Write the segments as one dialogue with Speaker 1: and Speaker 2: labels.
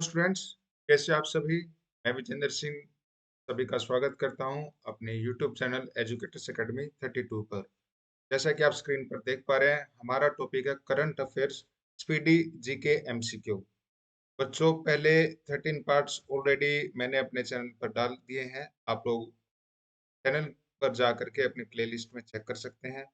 Speaker 1: Students, कैसे आप सभी। मैं विजेंद्र सिंह सभी का स्वागत करता हूं अपने यूट्यूब चैनल एजुकेटर्स एकेडमी 32 पर। जैसा कि आप स्क्रीन पर देख पा रहे हैं, हमारा टॉपिक है current affairs speedy GK MCQ. बच्चों, पहले 13 पार्ट्स ऑलरेडी मैंने अपने चैनल पर डाल दिए हैं। आप लोग चैनल पर जा करके अपनी प्लेलिस्ट में चेक कर सकते हैं।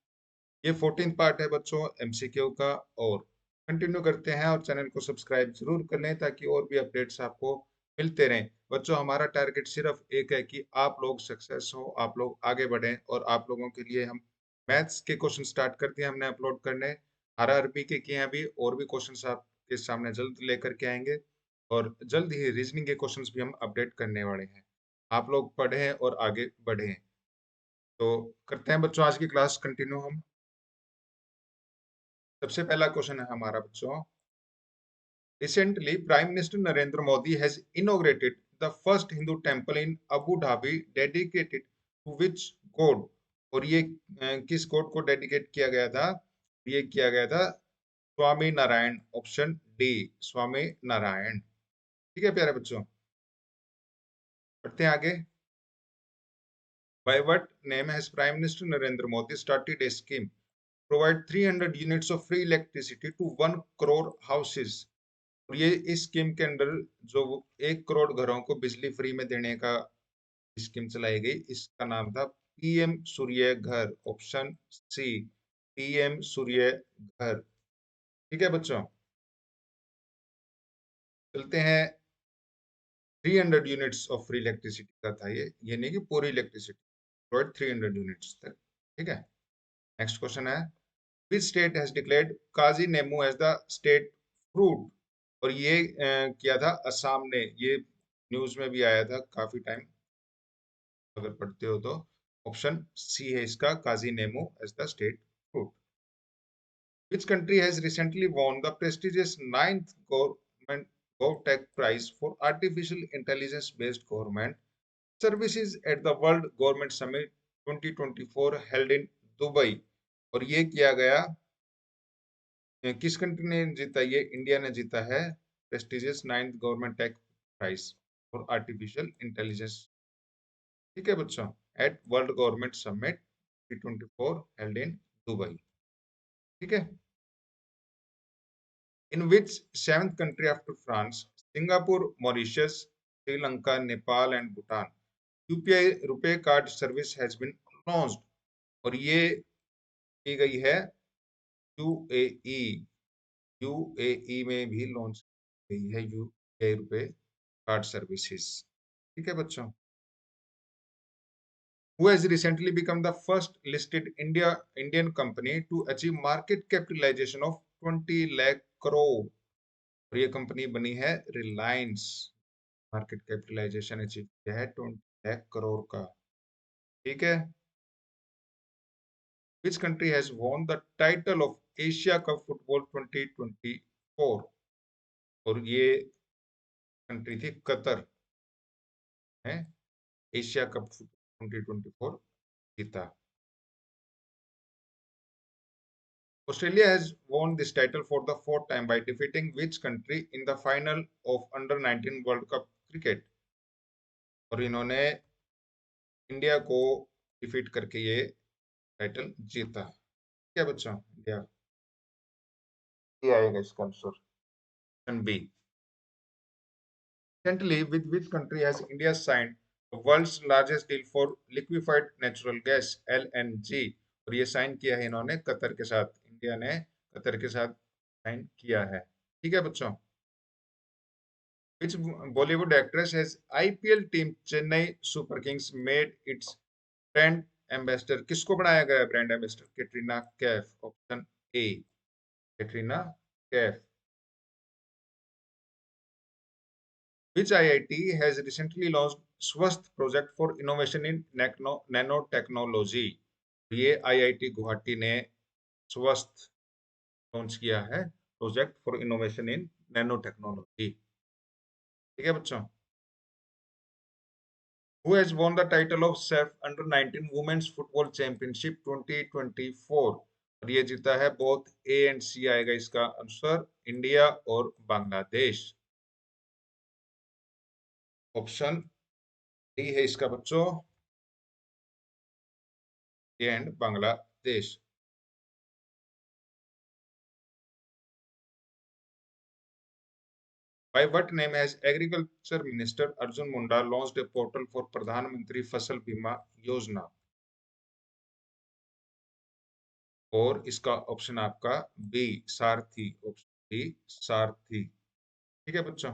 Speaker 1: ये 14 पार्ट है बच्चों एमसीक्यू का। और कंटिन्यू करते हैं और चैनल को सब्सक्राइब जरूर कर लें ताकि और भी अपडेट्स आपको मिलते रहें। बच्चों, हमारा टारगेट सिर्फ एक है कि आप लोग सक्सेस हो, आप लोग आगे बढ़ें। और आप लोगों के लिए हम मैथ्स के क्वेश्चन स्टार्ट कर दिए हमने अपलोड करने। आरआरबी के किए हैं अभी, और भी क्वेश्चंस आपके सामने जल्द लेकर के आएंगे। और जल्द ही रीजनिंग के क्वेश्चंस भी हम अपडेट करने वाले हैं। आप लोग पढ़ें और आगे बढ़ें। तो करते हैं बच्चों आज की क्लास कंटिन्यू हम। सबसे पहला क्वेश्चन है हमारा बच्चों। Recently prime minister Narendra Modi has inaugurated the first Hindu temple in Abu Dhabi dedicated to which god. और ये किस गॉड को डेडिकेट किया गया था? ये किया गया था स्वामी नारायण, ऑप्शन डी, स्वामी नारायण। ठीक है प्यारे बच्चों, पढ़ते हैं आगे। By what name has Prime Minister Narendra Modi started a scheme provide 300 units of free electricity to 1 crore houses? और ये इस स्कीम के अंडर जो 1 करोड़ घरों को बिजली फ्री में देने का स्कीम चलाई गई, इसका नाम था पीएम सूर्य घर, ऑप्शन सी, पीएम सूर्य घर। ठीक है बच्चों, चलते हैं। 300 यूनिट्स ऑफ फ्री इलेक्ट्रिसिटी का था ये नहीं कि पूरी इलेक्ट्रिसिटी, प्रोवाइड 300 यूनिट्स तक। ठीक है, नेक्स्ट क्वेश्चन है। Which state has declared Kaji Nemu as the state fruit? और ये किया था असम ने। ये न्यूज में भी आया था काफी टाइम, अगर पढ़ते हो तो। ऑप्शन सी है इसका, Kazi Nemu as the state fruit. Which country has recently won the prestigious 9th government GovTech Prize for artificial intelligence based government services at the World Government Summit 2024 held in Dubai? और ये किया गया किस country ने जीता? ये इंडिया ने जीता है prestigious 9th government tech prize for artificial intelligence. ठीक है बच्चों, at world government summit 2024 held in Dubai. ठीक है। In which seventh country after France, Singapore, Mauritius, Sri Lanka, Nepal and Bhutan UPI RuPay card service has been launched? और ये की गई है यूएई। यूएई में भी लॉन्च गई है यूपीआई रुपए कार्ड सर्विसेज। ठीक है बच्चों। Who has recently become the first listed Indian company to achieve market capitalization of 20 lakh crore? और ये कंपनी बनी है रिलायंस। मार्केट कैपिटलाइजेशन अचीव किया है 20 लाख करोड़ का। ठीक है। Which country has won the title of Asia Cup Football 2024? और ये कंट्री थी कतर, है एशिया कप 2024 जीता। Australia has won this title for the fourth time by defeating which country in the final of Under-19 World Cup cricket? और इन्होंने India को defeat करके ये टाइटल जीता। क्या बच्चों, इंडिया ये आएगा इसका answer, option B. Recently, with which country has India signed the world's largest deal for liquefied natural gas (LNG)? और ये साइन किया है इन्होंने कतर के साथ। इंडिया ने कतर के साथ साइन किया है। ठीक है बच्चों। Which Bollywood actress has IPL team Chennai Super Kings made its brand ambassador? किसको बनाया गया brand ambassador? Katrina Kaif, option A, Katrina Kaif. Which IIT has recently launched Swasth project for innovation in nanotechnology? ये IIT गुवाहाटी ने स्वस्थ लॉन्च किया है project for innovation in nano technology. ठीक है बच्चों। Who has won the title of SAF Under-19 Women's Football Championship 2024? और ये जीता है बोथ ए एंड सी, आएगा इसका आंसर इंडिया और बांग्लादेश। ऑप्शन डी है इसका बच्चों, and Bangladesh. By what name has Agriculture Minister Arjun Munda launched a portal for Pradhan Mantri Fasal Bima Yojana? और इसका ऑप्शन आपका बी सारथी, ऑप्शन बी सारथी। ठीक है बच्चों।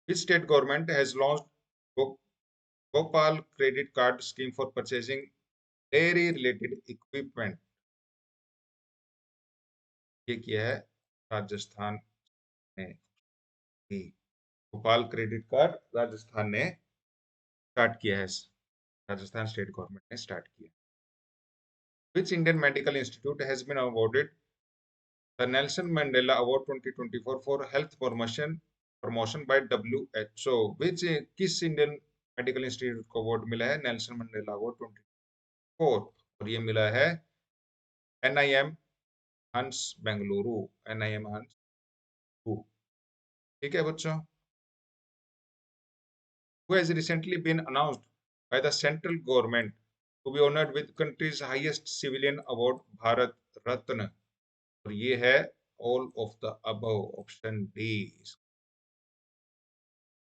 Speaker 1: Which state government has launched Gopal Credit Card Scheme for purchasing dairy related equipment? ये किया है राजस्थान ने। भी गोपाल क्रेडिट कार्ड राजस्थान ने स्टार्ट किया है, राजस्थान स्टेट गवर्नमेंट ने स्टार्ट किया। Which Indian medical institute has been awarded the Nelson Mandela Award 2024 for health promotion by WHO? Which किस इंडियन मेडिकल इंस्टीट्यूट को अवार्ड मिला है नेल्सन मंडेला अवार्ड 2024? और ये मिला है NIM हंस बेंगलुरु, NIM हंस। ठीक है बच्चों। Who has recently been announced by the central government to be honored with country's highest civilian award, Bharat Ratna? और ये है all of the above, option D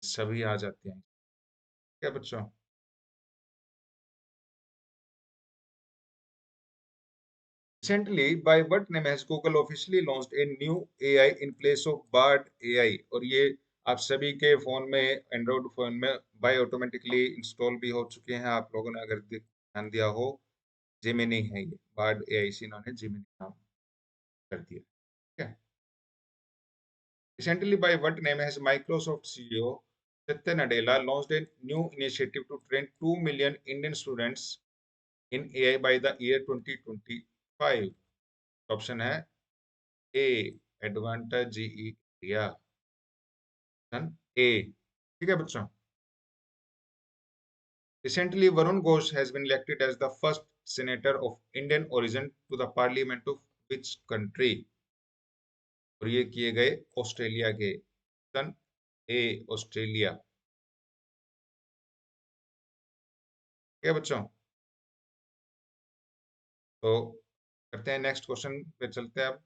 Speaker 1: सभी आ जाते हैं। क्या बच्चों। Recently, by what name has Google officially launched a new AI in place of Bard AI? और ये आप सभी के फोन में, एंड्रॉइड फोन में बाय ऑटोमेटिकली इंस्टॉल भी हो चुके हैं। आप लोगों ने अगर ध्यान दिया हो, जेमिनी है ये, बार्ड एआई से इन्होंने जेमिनी नाम कर दिया। ठीक है। Recently, by what name has Microsoft CEO Satya Nadella launched a new initiative to train 2 million Indian students in AI by the year 2025? Option है A Advanta GE India, option A. ठीक है बच्चों। Recently, Varun Ghosh has been elected as the first senator of Indian origin to the parliament of which country? और ये किए गए Australia के, option A Australia. ठीक है बच्चों। तो करते हैं नेक्स्ट क्वेश्चन पे चलते हैं अब।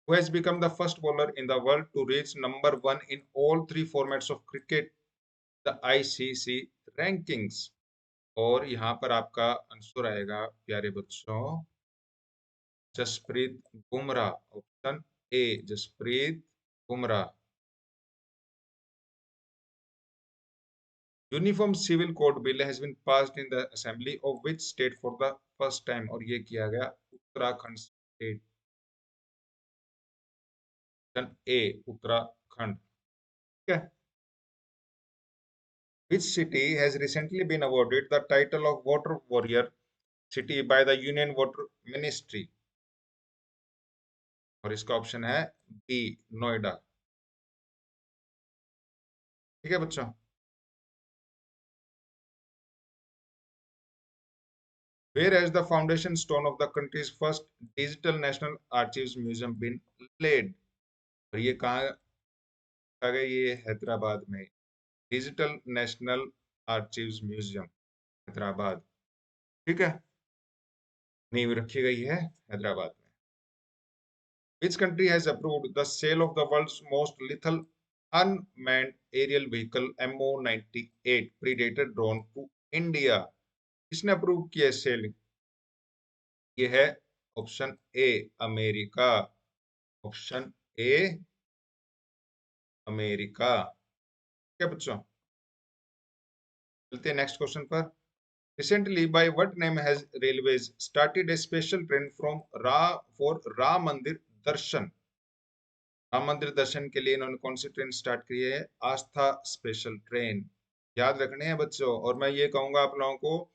Speaker 1: Who has become the first bowler in the world to reach number 1 in all 3 formats of cricket, the ICC rankings? और यहाँ पर आपका आंसर आएगा प्यारे बच्चों, Jasprit Bumrah, option A Jasprit Bumrah. Uniform civil code bill has been passed in the assembly of which state for the first time? और ये किया गया Uttarakhand state, option A Uttarakhand. ठीक है। Which city has recently been awarded the title of Water Warrior City by the Union Water Ministry? और इसका option है B Noida. ठीक है बच्चों। Where has the foundation stone of the country's first digital national archives museum been laid? और ये कहाँ आ गया? ये हैदराबाद में, डिजिटल नेशनल आर्चिव्स म्यूजियम हैदराबाद। ठीक है। नींव रखी गई है हैदराबाद में। Which country has approved the sale of the world's most lethal unmanned aerial vehicle MO-98 Predator drone to India? किसने अप्रूव किया सेल? ये है option A America, option A America. क्या बच्चों। चलते हैं नेक्स्ट क्वेश्चन पर। Recently, by what name has railways started a special train from Ram Mandir Darshan? Ram मंदिर दर्शन के लिए इन्होंने कौन सी ट्रेन स्टार्ट की है? आस्था स्पेशल ट्रेन। याद रखने हैं बच्चों। और मैं ये कहूंगा आप लोगों को,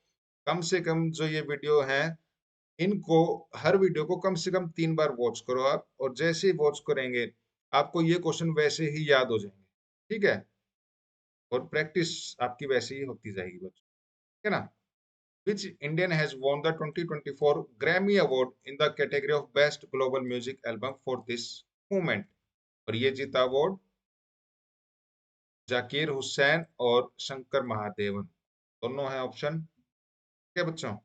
Speaker 1: कम से कम जो ये वीडियो है, इनको हर वीडियो को कम से कम 3 बार वॉच करो आप, और जैसे ही वॉच करेंगे आपको ये क्वेश्चन वैसे ही याद हो जाएंगे। ठीक है। और प्रैक्टिस आपकी वैसे ही होती जाएगी बच्चों। ठीक है ना। Which Indian has won the 2024 Grammy Award in the category of Best Global Music Album for this movement? और ये जीता अवार्ड जाकिर हुसैन और शंकर महादेवन, दोनों है ऑप्शन। ठीक है बच्चों।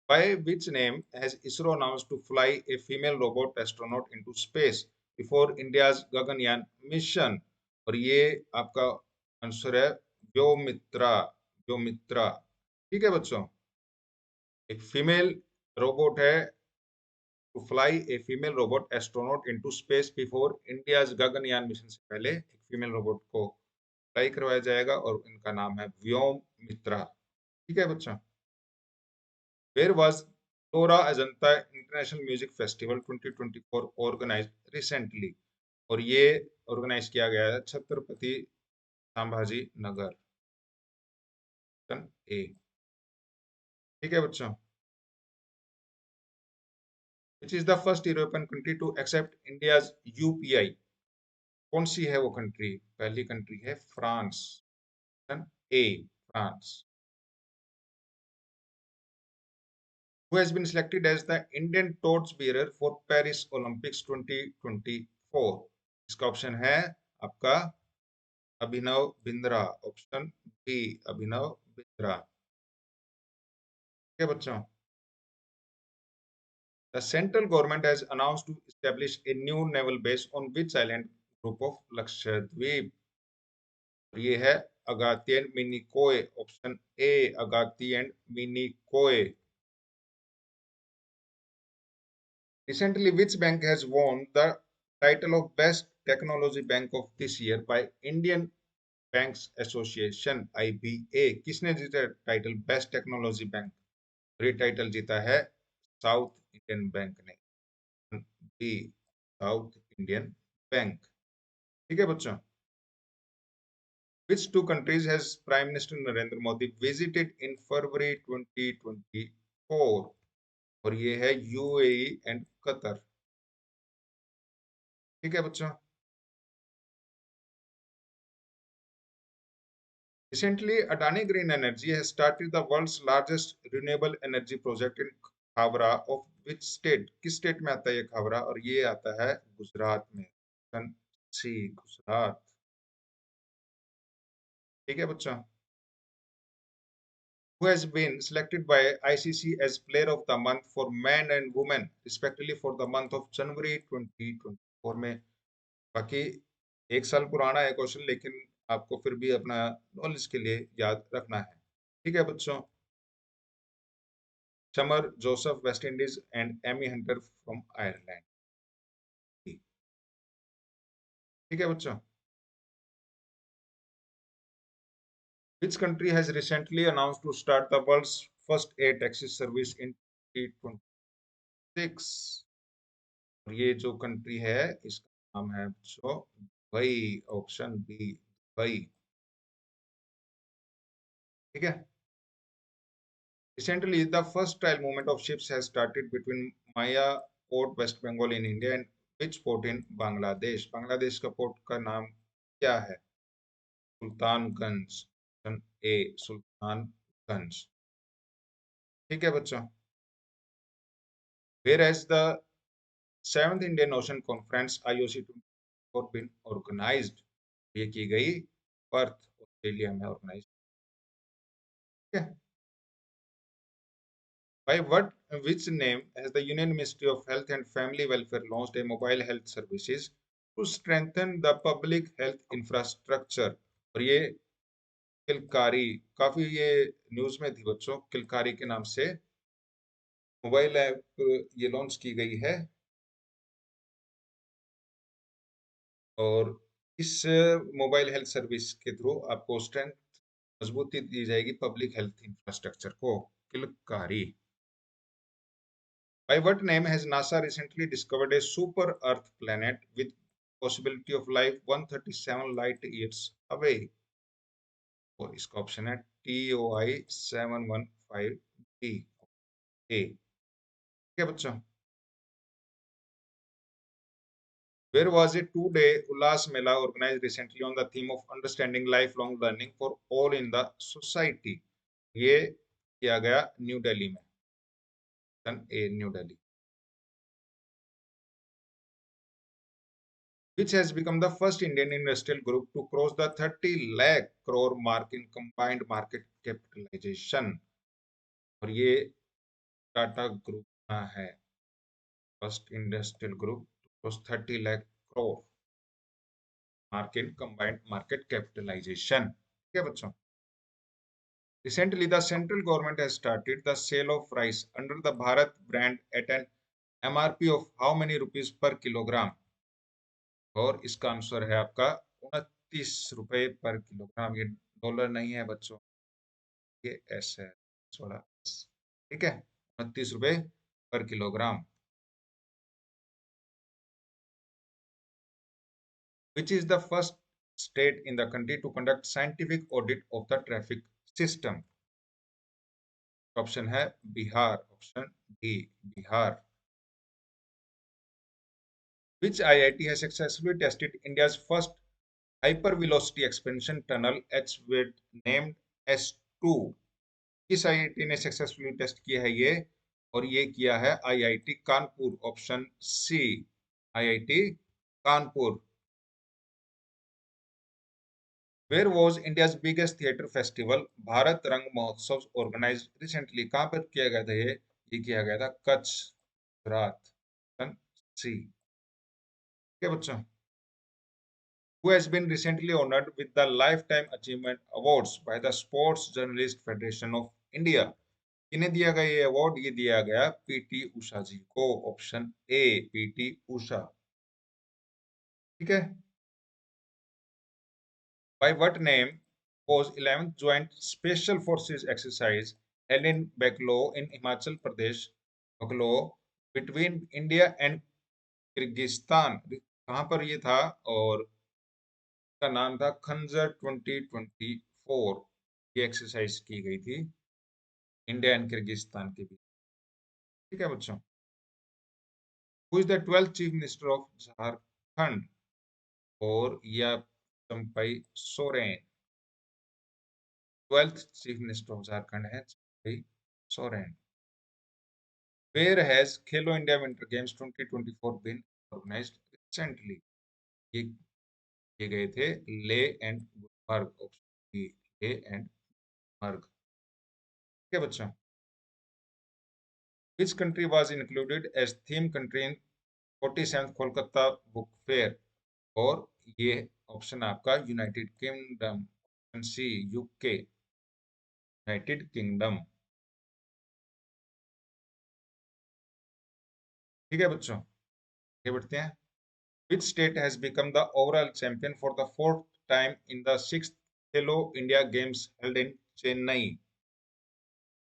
Speaker 1: By which name has ISRO announced to fly a female robot astronaut into space before India's Gaganyaan mission? और ये आपका आंसर है व्योमित्रा। व्योमित्रा। ठीक है बच्चों। एक फीमेल रोबोट है, to fly a female robot astronaut into space before India's Gaganyaan mission से पहले एक फीमेल रोबोट को फ्लाई करवाया जाएगा और इनका नाम है व्योम मित्रा। ठीक है बच्चों। Where was Ellora Ajanta international music festival 2024 organised recently? और ये ऑर्गेनाइज किया गया है छत्रपति संभाजी नगर, ए। ठीक है बच्चों। Which is the first European country to accept India's UPI? कौन सी है वो कंट्री? पहली कंट्री है France, A, France. Who has been selected as the Indian torchbearer for Paris Olympics 2024? इसका ऑप्शन है आपका अभिनव बिंद्रा, ऑप्शन बी अभिनव बिंद्रा। ठीक है बच्चों। The central government has announced to establish a new naval base on which island group of Lakshadweep? ये है Agatti and Minicoy, option A Agatti and Minicoy. Recently, which bank has won the title of Best Technology Bank of this year by Indian Banks Association (IBA)? किसने जीता title best technology bank? ये title जीता है south Indian bank ने, B south Indian bank. ठीक है बच्चों। Which two countries has Prime Minister Narendra Modi visited in February 2024? और ये है यूएई एंड कतर। ठीक है बच्चों। Recently, Adani Green Energy has started the world's largest renewable energy project in खावरा of which state? किस स्टेट में आता है ये खावरा? और ये आता है गुजरात में, सी गुजरात। ठीक है बच्चों। Who has been selected by ICC as Player of the Month for Men and Women respectively for the month of January 2024 में? बाकी एक साल पुराना है क्वेश्चन, लेकिन आपको फिर भी अपना नॉलेज के लिए याद रखना है। ठीक है बच्चों। Shamar Joseph West Indies and Amy Hunter from Ireland. ठीक है बच्चों। Which country has recently announced to start the world's first air taxi service in 2026? और ये जो कंट्री है इसका नाम है बच्चों दुबई, ऑप्शन बी दुबई। ठीक है। Recently, the first trial movement of ships has started between Maya Port, West Bengal in India and which port in Bangladesh? Bangladesh का पोर्ट का नाम क्या है? Sultanganj, option A Sultanganj. ठीक है बच्चों। Where has the 7th Indian Ocean Conference IOC 24 been organized? ये की गई पर्थ, ऑस्ट्रेलिया में ऑर्गेनाइज। ठीक है। By which name has the Union Ministry of Health and Family Welfare launched a mobile health services to strengthen the public health infrastructure? और ये किलकारी, काफी ये न्यूज में थी बच्चों, किलकारी के नाम से मोबाइल ऐप ये लॉन्च की गई है। और इस मोबाइल हेल्थ सर्विस के थ्रू आपको स्ट्रेंथ, मजबूती दी जाएगी पब्लिक हेल्थ इंफ्रास्ट्रक्चर को। किलकारी। By what name has NASA recently discovered a super Earth planet with possibility of life 137 light years away? और इसका ऑप्शन है TOI 715B, ए। ठीक है बच्चों। Where was a 2-day Ullas Mela organized recently on the theme of understanding lifelong learning for all in the society? ये किया गया new Delhi में, new Delhi. which has become the first Indian industrial group to cross the 30 lakh crore mark in combined market capitalization। और ये Tata group का है first industrial group to cross 30 lakh crore mark in combined market capitalization। ठीक है बच्चों। Recently, the central government has started the sale of rice under the Bharat brand at an MRP of how many rupees per kilogram? और इसका answer है आपका 29 रुपए पर kilogram. ये डॉलर नहीं है बच्चों, ये एस है, थोड़ा एस। ठीक है, 29 रुपए पर kilogram. Which is the first state in the country to conduct scientific audit of the traffic system? Option है Bihar, option D Bihar. Which IIT has successfully tested India's first hypervelocity expansion tunnel H with named S2? किस IIT ने successfully test किया है ये? और ये किया है IIT Kanpur, option C IIT Kanpur. Where was India's biggest theatre festival Bharat Rang Mahotsav organise recently? कहां पर किया गया था ये किया गया था कच्छ, गुजरात, ऑप्शन सी। क्या बच्चों? Who has been recently honored with the Lifetime Achievement Awards by the Sports Journalist Federation of India? किन्हें दिया गया ये अवार्ड? ये दिया गया पीटी उषा जी को, ऑप्शन ए पीटी उषा। ठीक है। By what name was 11th Joint Special Forces exercise held in Beklo in Himachal Pradesh, Beklo, between India and Kyrgyzstan? कहाँ पर ये था? और का नाम था खंजर 2024। ये एक्सरसाइज की गई थी इंडिया एंड किर्गिस्तान के बीच। ठीक है बच्चों। Who is the 12th chief minister of Jharkhand? और या Champai Soren. 12th chief minister of Jharkhand है Champai Soren. Where has Khelo India winter games 2024 been organised recently? ये किए गए थे Leh and Gulmarg, option B Leh and Gulmarg. ठीक है बच्चों। Which country was included as theme country in 47th Kolkata book fair? और ये ऑप्शन आपका United Kingdom, option C UK, United Kingdom. ठीक है बच्चों, आगे बढ़ते हैं। Which state has become the overall champion for the fourth time in the sixth Khelo India games held in Chennai?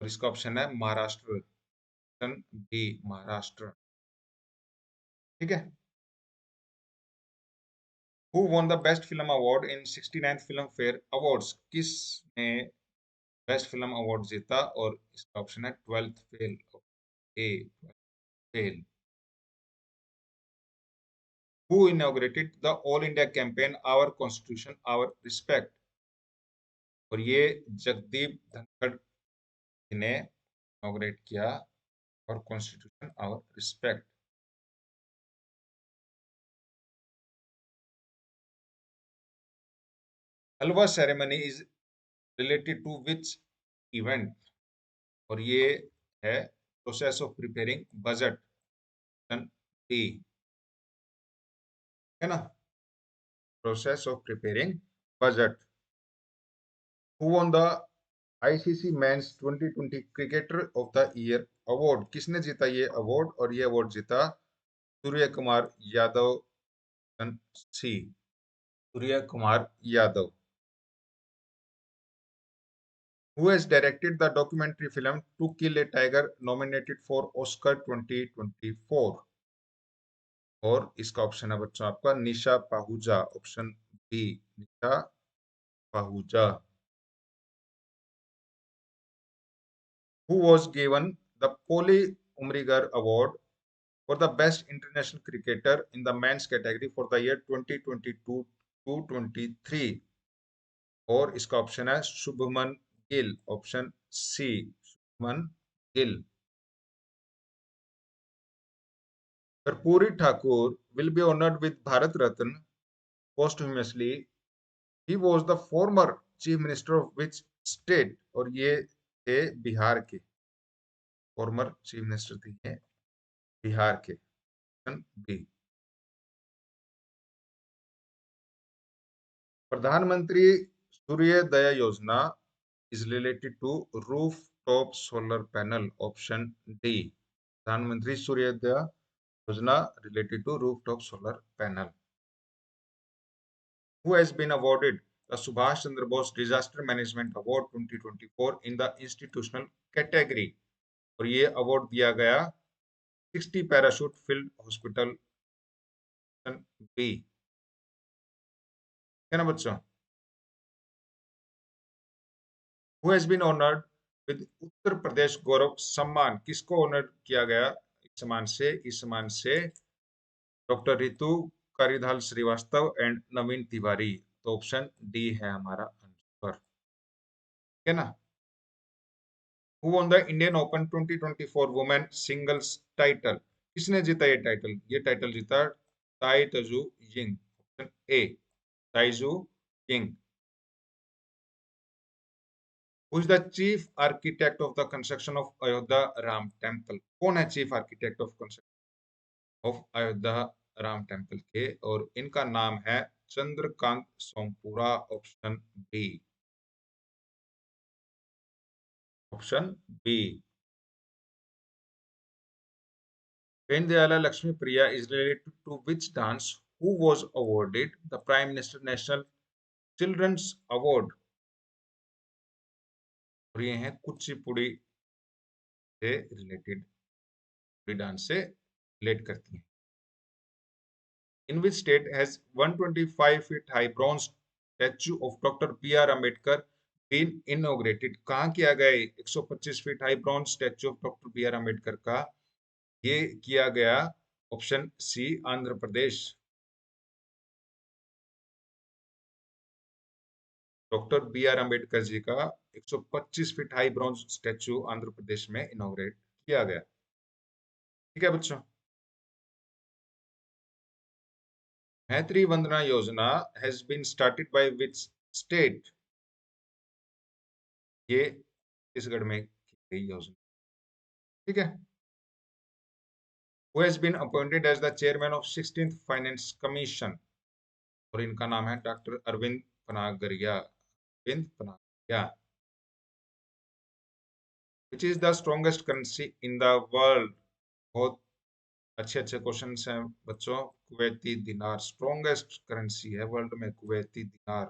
Speaker 1: और इसका ऑप्शन है महाराष्ट्र, ऑप्शन बी महाराष्ट्र। ठीक है। Who won the best film award in 69th film fair awards? किसने best film award जीता? और इसका option है 12th fail, A fail. Who inaugurated the All India campaign Our Constitution Our Respect? और ये जगदीप धनखड़ ने इनॉग्रेट किया और constitution our respect. Halwa ceremony is related to which event? और ये है process of preparing budget, B है ना, process of preparing budget. Who won the ICC men's 2020 cricketer of the year award? किसने जीता ये अवार्ड? और ये अवार्ड जीता सूर्य कुमार यादव, सी Surya Kumar Yadav. Who has directed the documentary film To Kill a Tiger nominated for Oscar 2024? और इसका ऑप्शन है बच्चों आपका Nisha Pahuja, option B Nisha Pahuja. Who was given the Polly Umrigar Award for the best international cricketer in the men's category for the year 2022 to 23? और इसका option है Shubman Gill, option C Shubman Gill. Karpuri Thakur will be honored with Bharat Ratna posthumously. He was the former chief minister of which state? और ये थे बिहार के, former chief minister थे ये बिहार के। बी। प्रधानमंत्री सूर्योदय योजना is related to rooftop solar panel. Option D. प्रधानमंत्री सूर्योदय योजना related to rooftop solar panel. Who has been awarded the Subhash Chandra Bose Disaster Management Award 2024 in the institutional category? और ये अवार्ड दिया गया 60 पैराशूट फील्ड हॉस्पिटल बी। है ना बच्चों? Who has been honored with Uttar Pradesh गौरव सम्मान? किसको ऑनर किया गया इस सम्मान से डॉक्टर रितु कारिधाल श्रीवास्तव एंड नवीन तिवारी। तो ऑप्शन डी है हमारा आंसर। ठीक है ना? Who won the Indian Open 2024 women singles title? किसने जीता ये टाइटल? ये टाइटल जीता Tai Tzu Ying. Option A, Tai Tzu Ying. Who is the chief architect of the construction of Ayodhya Ram Temple? कौन है chief architect of construction of Ayodhya Ram temple के? और इनका नाम है Chandrakant Sompura. Option B. Option B. Dayala Lakshmi Priya is related to which dance? Who was awarded the Prime Minister National Children's Award? और ये हैं कुचिपुड़ी से रिलेटेड, डांस से रिलेट करती हैं। In which state has 125 feet high bronze statue of Dr. B.R. Ambedkar been inaugurated? कहाँ किया गया 125 feet high bronze statue of doctor B R Ambedkar का? ये किया गया option C, Andhra Pradesh. Doctor B R Ambedkar ji का 125 feet high bronze statue Andhra Pradesh में inaugurate किया गया। ठीक है बच्चों? Maitri Vandana Yojana has been started by which state? ये छत्तीसगढ़ में की गई योजना। ठीक है? Who has been appointed as the chairman of 16th Finance Commission? और इनका नाम है doctor Arvind Panagariya. Arvind Panagariya. Which is the strongest currency in the world? बहुत अच्छे अच्छे क्वेश्चन हैं बच्चों। कुवैती दिनार स्ट्रॉन्गेस्ट करेंसी है वर्ल्ड में, कुवैती दिनार।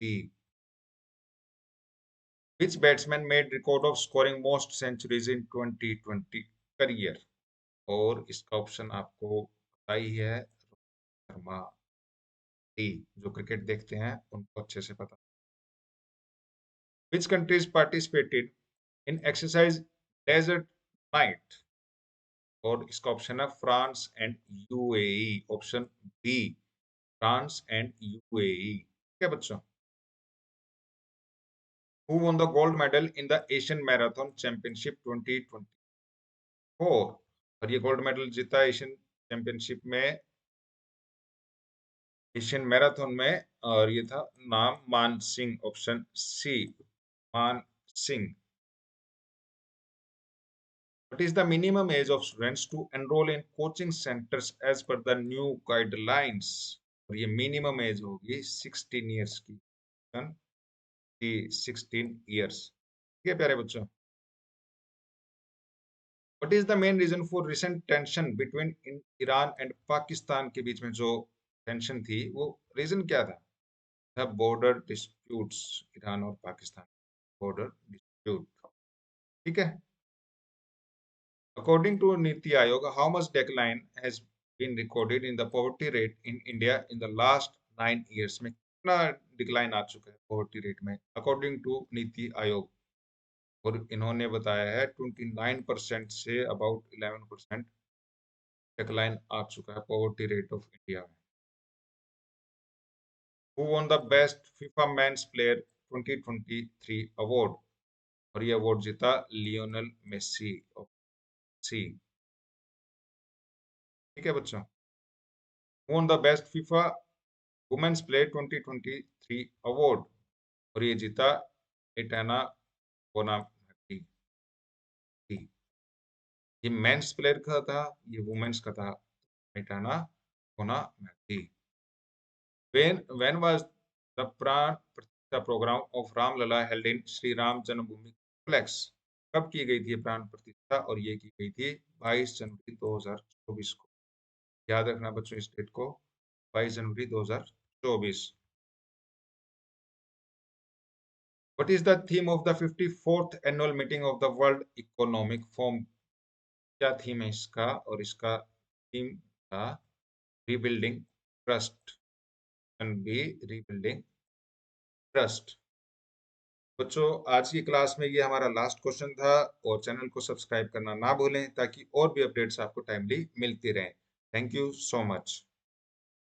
Speaker 1: D. Which batsman made record of scoring most centuries in 2020 career? और इसका ऑप्शन आपको पता ही है, शर्मा। डी। जो क्रिकेट देखते हैं उनको अच्छे से पता। Which countries participated in exercise Desert Night? और इसका ऑप्शन है France and UAE. Option B, France and UAE. ठीक है बच्चों? Who won the gold medal in the Asian Marathon Championship 2024? और ये गोल्ड मेडल जीता एशियन चैंपियनशिप में, एशियन मैराथन में, और ये था नाम मान सिंह। ऑप्शन सी, मान Singh. What is the minimum age of students to enroll in coaching centers as per the new guidelines? और ये मिनिमम एज होगी 16 इयर्स की। 16 इयर्स। ठीक है प्यारे बच्चों? What is the main reason for recent tension between Iran and Pakistan के बीच में जो टेंशन थी, वो रीजन क्या था? The border disputes, ईरान और पाकिस्तान बॉर्डर डिस्प्यूट। ठीक है? According to Niti Aayog, how much decline has been recorded in the poverty rate in India in the last 9 years? में कितना डिक्लाइन आ चुका है poverty rate में according to नीति आयोग? और इन्होंने बताया है 29% से अबाउट 11% डिक्लाइन आ चुका है poverty rate of India में। Who won the best FIFA Men's Player 2023 award? और ये अवार्ड जीता लियोनेल मेसी। सी। ठीक है बच्चों। Won the best FIFA women's player 2023 award, और ये जीता एटाना बोनाम्पटी। ये मेंस प्लेयर का था, ये वुमेन्स का था, एटाना बोनाम्पटी। When was the Pran Pratishtha programme of Ramlala held in Shri Ram Janmabhoomi complex? कब की गई थी ये प्राण प्रतिष्ठा? और ये की गई थी 22 जनवरी 2024 को। याद रखना बच्चों इस डेट को, 22 जनवरी 2024। What is the theme of the 54th annual meeting of the World Economic Forum? क्या थीम है इसका? और इसका थीम था rebuilding trust, and B rebuilding trust. बच्चों आज की क्लास में ये हमारा लास्ट क्वेश्चन था, और चैनल को सब्सक्राइब करना ना भूलें ताकि और भी अपडेट्स आपको टाइमली मिलती रहें। Thank you so much.